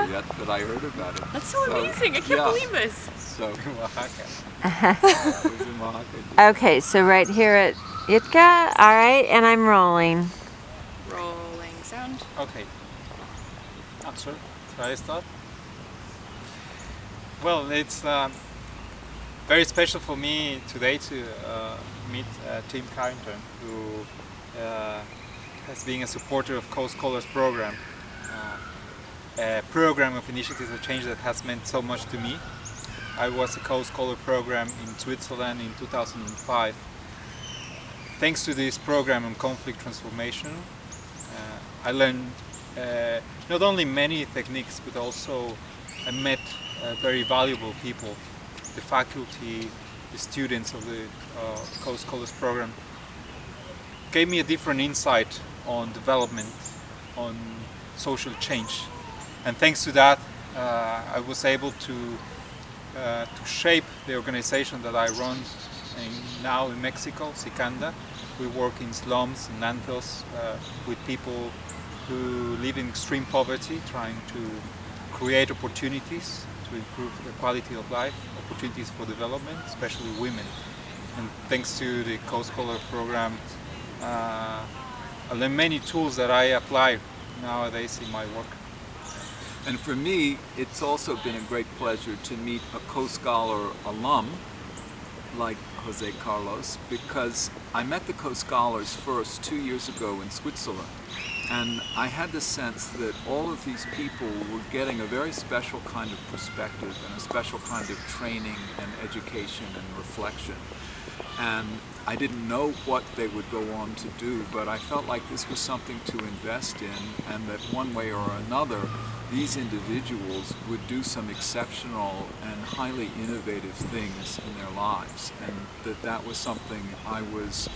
yet, but I heard about it. That's so amazing. I can't believe this. So, Oaxaca. It was in Oaxaca. Okay, so right here at Itka. All right, and I'm rolling. Rolling sound. Okay. Answer. Shall I start? Well, it's very special for me today to meet Tim Carrington, who has been a supporter of Caux Scholars program, a program of initiatives of change that has meant so much to me. I was a Caux Scholar program in Switzerland in 2005. Thanks to this program on conflict transformation, I learned not only many techniques, but also I met very valuable people, the faculty, the students of the Caux Scholars program. Gave me a different insight on development, on social change. And thanks to that, I was able to shape the organization that I run now in Mexico, Sicanda. We work in slums and landfills with people who live in extreme poverty, trying to create opportunities to improve the quality of life, opportunities for development, especially women. And thanks to the Caux Scholar program, I learned many tools that I apply nowadays in my work. And for me, it's also been a great pleasure to meet a Caux Scholar alum like Jose Carlos, because I met the Caux Scholars first 2 years ago in Switzerland. And I had the sense that all of these people were getting a very special kind of perspective and a special kind of training and education and reflection. And I didn't know what they would go on to do, but I felt like this was something to invest in, and that one way or another, these individuals would do some exceptional and highly innovative things in their lives, and that was something I was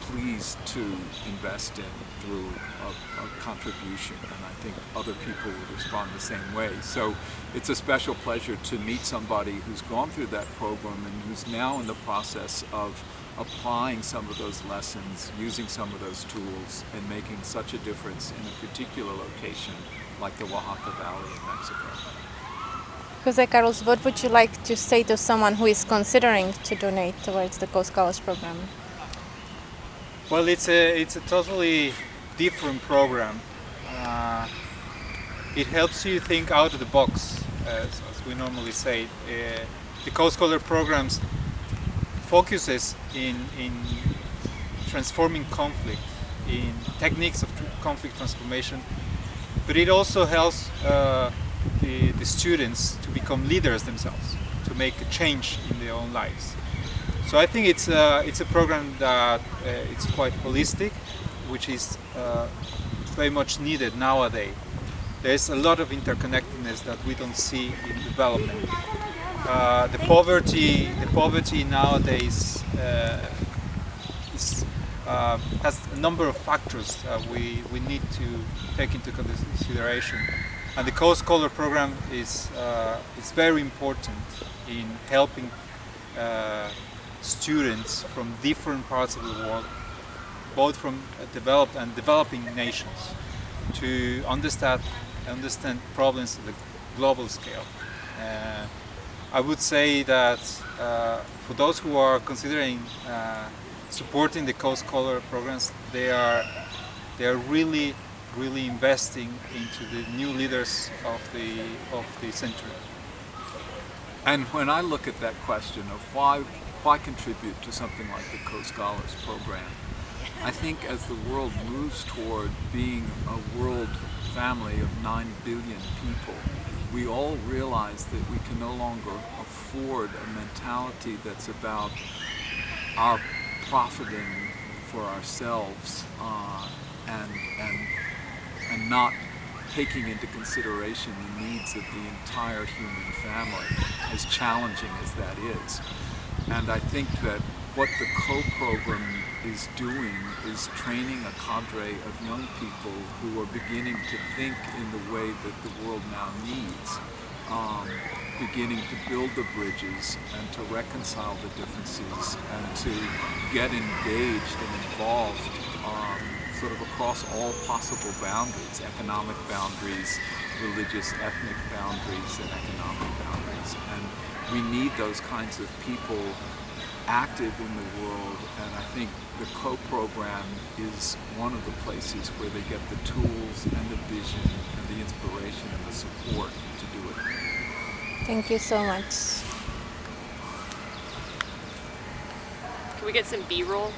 pleased to invest in through a contribution, and I think other people would respond the same way. So it's a special pleasure to meet somebody who's gone through that program and who's now in the process of applying some of those lessons, using some of those tools, and making such a difference in a particular location like the Oaxaca Valley in Mexico. Jose Carlos, what would you like to say to someone who is considering to donate towards the Caux Scholars program? Well, it's a totally different program. It helps you think out of the box, as we normally say. The Caux Scholar programs focuses in transforming conflict, in techniques of conflict transformation, but it also helps the students to become leaders themselves, to make a change in their own lives. So I think it's a program that it's quite holistic, which is very much needed nowadays. There's a lot of interconnectedness that we don't see in development. The poverty nowadays has a number of factors that we need to take into consideration. And the Caux Scholar program is very important in helping students from different parts of the world, both from developed and developing nations, to understand problems at the global scale. I would say that for those who are considering supporting the Caux Scholar programs, they are really investing into the new leaders of the century. And when I look at that question of why contribute to something like the Caux Scholars program, I think as the world moves toward being a world family of 9 billion people, we all realize that we can no longer afford a mentality that's about our profiting for ourselves and not taking into consideration the needs of the entire human family, as challenging as that is. And I think that what the co-program is doing is training a cadre of young people who are beginning to think in the way that the world now needs, beginning to build the bridges and to reconcile the differences and to get engaged and involved sort of across all possible boundaries, economic boundaries, religious, ethnic boundaries, and economic boundaries. And we need those kinds of people active in the world, and I think the Caux program is one of the places where they get the tools and the vision and the inspiration and the support to do it. Thank you so much. Can we get some B-roll?